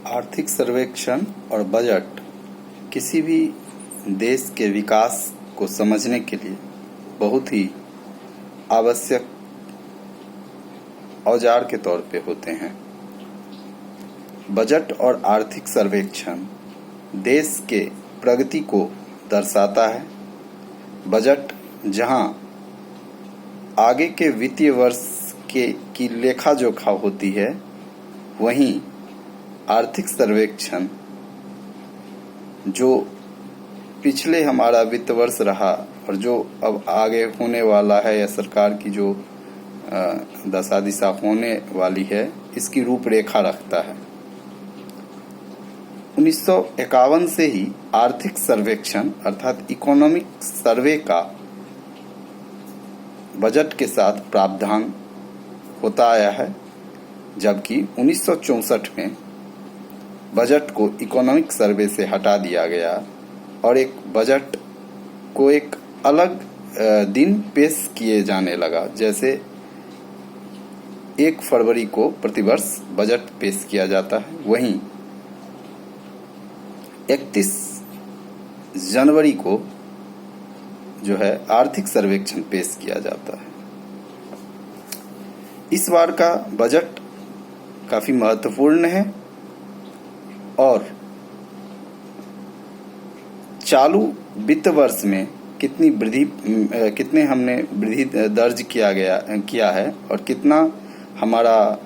आर्थिक सर्वेक्षण और बजट किसी भी देश के विकास को समझने के लिए बहुत ही आवश्यक औजार के तौर पे होते हैं। बजट और आर्थिक सर्वेक्षण देश के प्रगति को दर्शाता है। बजट जहां आगे के वित्तीय वर्ष की लेखा जोखा होती है, वहीं आर्थिक सर्वेक्षण जो पिछले हमारा वित्त वर्ष रहा और जो अब आगे होने वाला है या सरकार की जो दशा दिशा होने वाली है, इसकी रूपरेखा रखता है। 1951 से ही आर्थिक सर्वेक्षण अर्थात इकोनॉमिक सर्वे का बजट के साथ प्रावधान होता आया है, जबकि 1964 में बजट को इकोनॉमिक सर्वे से हटा दिया गया और एक बजट को एक अलग दिन पेश किए जाने लगा। जैसे 1 फरवरी को प्रतिवर्ष बजट पेश किया जाता है, वहीं 31 जनवरी को जो है आर्थिक सर्वेक्षण पेश किया जाता है। इस बार का बजट काफी महत्वपूर्ण है और चालू वित्त वर्ष में कितने हमने वृद्धि दर्ज किया है और कितना हमारा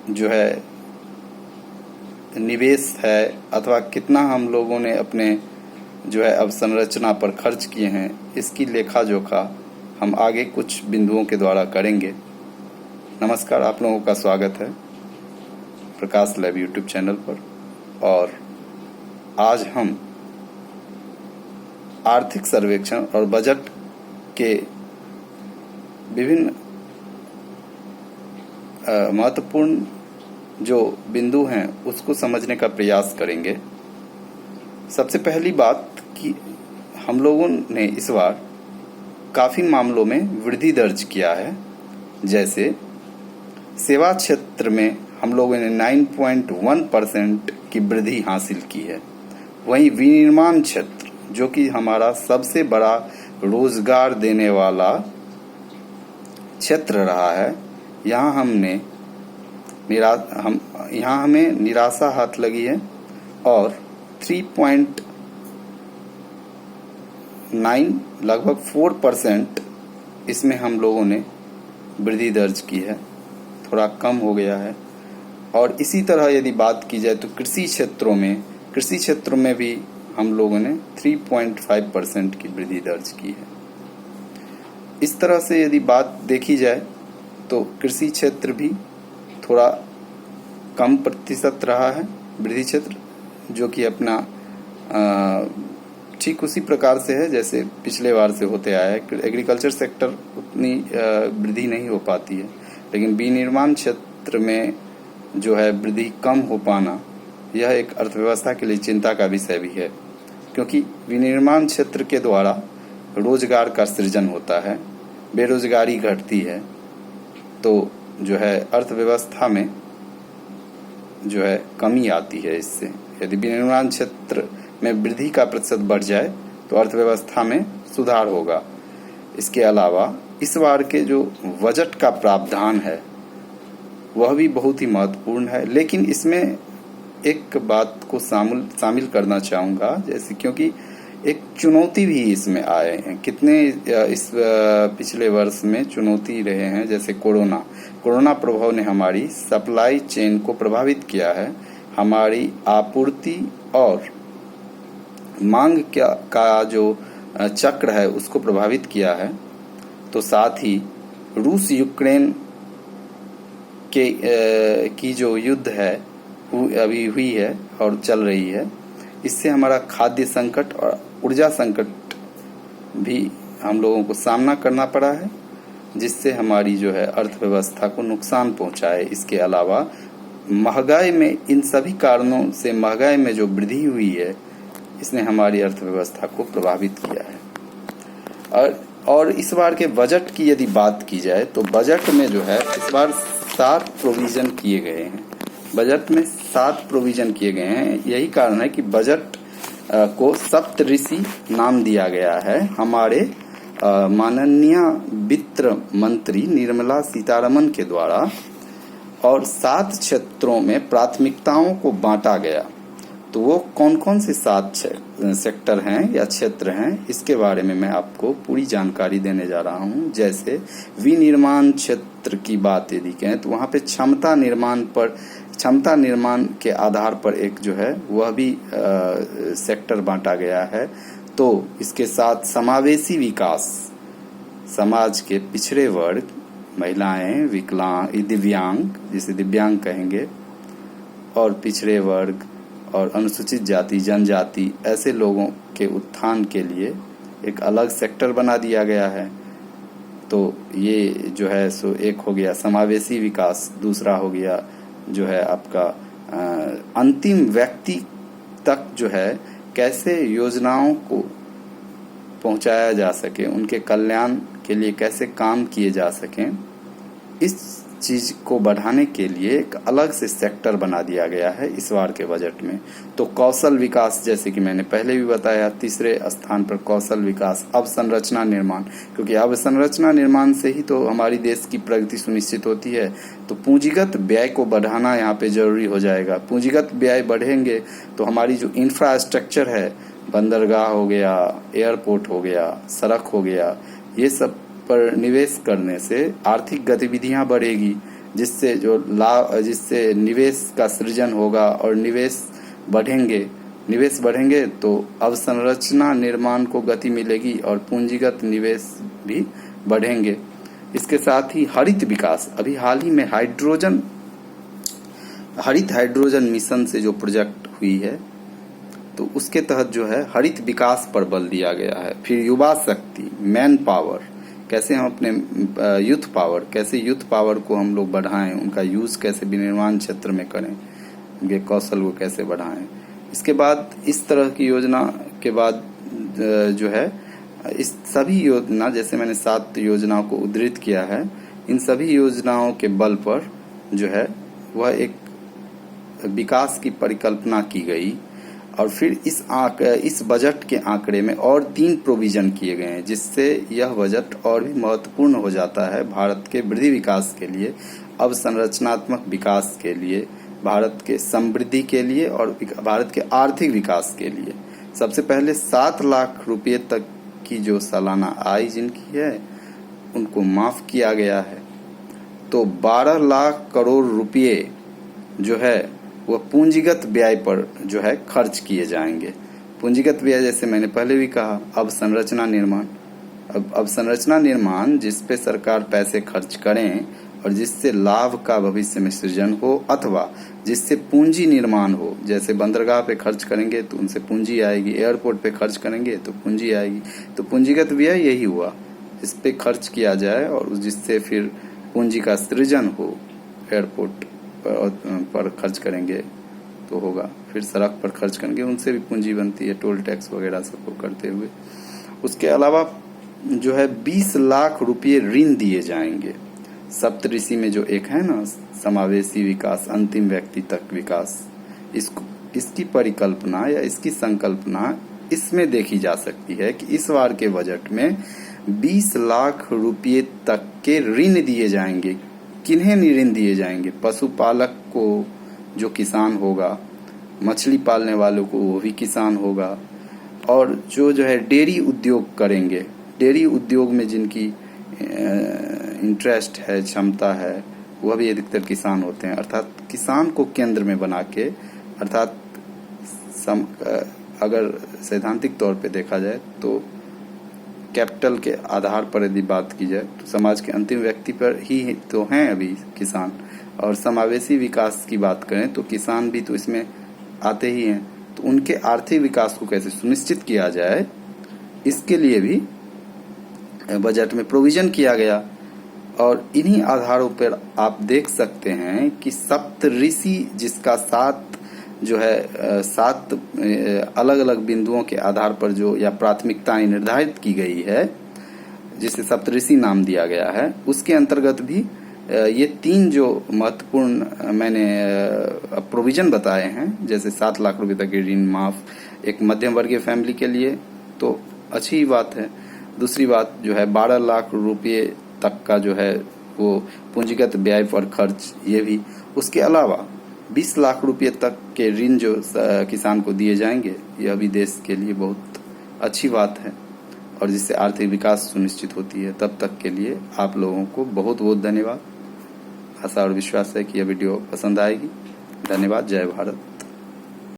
जो है निवेश है अथवा कितना हम लोगों ने अपने जो है अवसंरचना पर खर्च किए हैं, इसकी लेखा जोखा हम आगे कुछ बिंदुओं के द्वारा करेंगे। नमस्कार, आप लोगों का स्वागत है प्रकाश लैब यूट्यूब चैनल पर। और आज हम आर्थिक सर्वेक्षण और बजट के विभिन्न महत्वपूर्ण जो बिंदु हैं उसको समझने का प्रयास करेंगे। सबसे पहली बात कि हम लोगों ने इस बार काफी मामलों में वृद्धि दर्ज किया है। जैसे सेवा क्षेत्र में हम लोगों ने 9.1% की वृद्धि हासिल की है। वहीं विनिर्माण क्षेत्र, जो कि हमारा सबसे बड़ा रोजगार देने वाला क्षेत्र रहा है, यहाँ हमें निराशा हाथ लगी है और 3.9 लगभग 4% इसमें हम लोगों ने वृद्धि दर्ज की है, थोड़ा कम हो गया है। और इसी तरह यदि बात की जाए तो कृषि क्षेत्रों में भी हम लोगों ने 3.5% की वृद्धि दर्ज की है। इस तरह से यदि बात देखी जाए तो कृषि क्षेत्र भी थोड़ा कम प्रतिशत रहा है वृद्धि क्षेत्र, जो कि अपना ठीक उसी प्रकार से है जैसे पिछले बार से होते आया है। एग्रीकल्चर सेक्टर उतनी वृद्धि नहीं हो पाती है, लेकिन विनिर्माण क्षेत्र में जो है वृद्धि कम हो पाना, यह एक अर्थव्यवस्था के लिए चिंता का विषय भी है, क्योंकि विनिर्माण क्षेत्र के द्वारा रोजगार का सृजन होता है, बेरोजगारी घटती है, तो जो है अर्थव्यवस्था में जो है कमी आती है। इससे यदि विनिर्माण क्षेत्र में वृद्धि का प्रतिशत बढ़ जाए तो अर्थव्यवस्था में सुधार होगा। इसके अलावा इस बार के जो बजट का प्रावधान है वह भी बहुत ही महत्वपूर्ण है, लेकिन इसमें एक बात को शामिल करना चाहूँगा, जैसे क्योंकि एक चुनौती भी इसमें आए हैं। कितने इस पिछले वर्ष में चुनौती रहे हैं, जैसे कोरोना प्रभाव ने हमारी सप्लाई चेन को प्रभावित किया है, हमारी आपूर्ति और मांग का जो चक्र है उसको प्रभावित किया है। तो साथ ही रूस यूक्रेन की जो युद्ध है अभी हुई है और चल रही है, इससे हमारा खाद्य संकट और ऊर्जा संकट भी हम लोगों को सामना करना पड़ा है, जिससे हमारी जो है अर्थव्यवस्था को नुकसान पहुंचा है। इसके अलावा महंगाई में, इन सभी कारणों से महंगाई में जो वृद्धि हुई है, इसने हमारी अर्थव्यवस्था को प्रभावित किया है। और इस बार के बजट की यदि बात की जाए तो बजट में जो है इस बार 7 प्रोविजन किए गए हैं। बजट में 7 प्रोविजन किए गए हैं। यही कारण है कि बजट को सप्तऋषि नाम दिया गया है। हमारे माननीय वित्त मंत्री निर्मला सीतारमन के द्वारा, और 7 क्षेत्रों में प्राथमिकताओं को बांटा गया। तो वो कौन कौन से 7 सेक्टर हैं या क्षेत्र हैं, इसके बारे में मैं आपको पूरी जानकारी देने जा रहा हूं। जैसे विनिर्माण क्षेत्र की बात यदि कहें तो वहां पे क्षमता निर्माण के आधार पर एक जो है वह भी सेक्टर बांटा गया है। तो इसके साथ समावेशी विकास, समाज के पिछड़े वर्ग, महिलाएं, विकलांग, दिव्यांग, जिसे दिव्यांग कहेंगे, और पिछड़े वर्ग और अनुसूचित जाति, जनजाति, ऐसे लोगों के उत्थान के लिए एक अलग सेक्टर बना दिया गया है। तो ये जो है सो एक हो गया समावेशी विकास। दूसरा हो गया जो है आपका अंतिम व्यक्ति तक जो है कैसे योजनाओं को पहुंचाया जा सके, उनके कल्याण के लिए कैसे काम किए जा सकें, इस चीज को बढ़ाने के लिए एक अलग से सेक्टर बना दिया गया है इस बार के बजट में। तो कौशल विकास, जैसे कि मैंने पहले भी बताया, तीसरे स्थान पर कौशल विकास। अवसंरचना निर्माण, क्योंकि अवसंरचना निर्माण से ही तो हमारी देश की प्रगति सुनिश्चित होती है। तो पूंजीगत व्यय को बढ़ाना यहाँ पे जरूरी हो जाएगा। पूंजीगत व्यय बढ़ेंगे तो हमारी जो इंफ्रास्ट्रक्चर है, बंदरगाह हो गया, एयरपोर्ट हो गया, सड़क हो गया, ये सब पर निवेश करने से आर्थिक गतिविधियां बढ़ेगी, जिससे निवेश का सृजन होगा, और निवेश बढ़ेंगे तो अवसंरचना निर्माण को गति मिलेगी और पूंजीगत निवेश भी बढ़ेंगे। इसके साथ ही हरित विकास, अभी हाल ही में हरित हाइड्रोजन मिशन से जो प्रोजेक्ट हुई है, तो उसके तहत जो है हरित विकास पर बल दिया गया है। फिर युवा शक्ति, मैन पावर, कैसे हम अपने यूथ पावर को हम लोग बढ़ाएं, उनका यूज कैसे विनिर्माण क्षेत्र में करें, उनके कौशल को कैसे बढ़ाएं। इसके बाद इस तरह की योजना के बाद जो है इस सभी योजना, जैसे मैंने 7 योजनाओं को उद्धृत किया है, इन सभी योजनाओं के बल पर जो है वह एक विकास की परिकल्पना की गई। और फिर इस बजट के आंकड़े में और 3 प्रोविजन किए गए हैं, जिससे यह बजट और भी महत्वपूर्ण हो जाता है भारत के वृद्धि विकास के लिए, अवसंरचनात्मक विकास के लिए, भारत के समृद्धि के लिए और भारत के आर्थिक विकास के लिए। सबसे पहले 7 लाख रुपए तक की जो सालाना आय जिनकी है उनको माफ किया गया है। तो 12 लाख करोड़ रुपए जो है वह पूंजीगत व्यय पर जो है खर्च किए जाएंगे। पूंजीगत व्यय, जैसे मैंने पहले भी कहा, अवसंरचना निर्माण जिस पे सरकार पैसे खर्च करें और जिससे लाभ का भविष्य में सृजन हो, अथवा जिससे पूंजी निर्माण हो। जैसे बंदरगाह पे खर्च करेंगे तो उनसे पूंजी आएगी, एयरपोर्ट पे खर्च करेंगे तो पूंजी आएगी। तो पूंजीगत व्यय यही हुआ, इस पे खर्च किया जाए और जिससे फिर पूंजी का सृजन हो। एयरपोर्ट पर खर्च करेंगे तो होगा, फिर सड़क पर खर्च करेंगे, उनसे भी पूंजी बनती है, टोल टैक्स वगैरह सबको करते हुए। उसके अलावा जो है 20 लाख रुपए ऋण दिए जाएंगे। सप्तऋषि में जो एक है ना, समावेशी विकास, अंतिम व्यक्ति तक विकास, इसकी परिकल्पना या इसकी संकल्पना इसमें देखी जा सकती है कि इस बार के बजट में 20 लाख रुपए तक के ऋण दिए जाएंगे। किन्हें ऋण दिए जाएंगे? पशुपालक को, जो किसान होगा, मछली पालने वालों को, वो भी किसान होगा, और जो है डेयरी उद्योग करेंगे, डेयरी उद्योग में जिनकी इंटरेस्ट है, क्षमता है, वह भी अधिकतर किसान होते हैं। अर्थात किसान को केंद्र में बना के, अर्थात अगर सैद्धांतिक तौर पे देखा जाए तो कैपिटल के आधार पर यदि बात की जाए तो समाज के अंतिम व्यक्ति पर ही तो हैं अभी किसान। और समावेशी विकास की बात करें तो किसान भी तो इसमें आते ही हैं। तो उनके आर्थिक विकास को कैसे सुनिश्चित किया जाए, इसके लिए भी बजट में प्रोविजन किया गया। और इन्हीं आधारों पर आप देख सकते हैं कि सप्तऋषि, जिसका 7 अलग अलग बिंदुओं के आधार पर जो या प्राथमिकताएं निर्धारित की गई है, जिसे सप्तऋषि नाम दिया गया है, उसके अंतर्गत भी ये 3 जो महत्वपूर्ण मैंने प्रोविजन बताए हैं, जैसे 7 लाख रुपए तक के ऋण माफ एक मध्यम वर्गीय फैमिली के लिए, तो अच्छी ही बात है। दूसरी बात जो है 12 लाख रुपए तक का जो है वो पूंजीगत व्यय पर खर्च, ये भी। उसके अलावा 20 लाख रुपए तक के ऋण जो किसान को दिए जाएंगे, यह भी देश के लिए बहुत अच्छी बात है और जिससे आर्थिक विकास सुनिश्चित होती है। तब तक के लिए आप लोगों को बहुत बहुत धन्यवाद। आशा और विश्वास है कि यह वीडियो पसंद आएगी। धन्यवाद। जय भारत।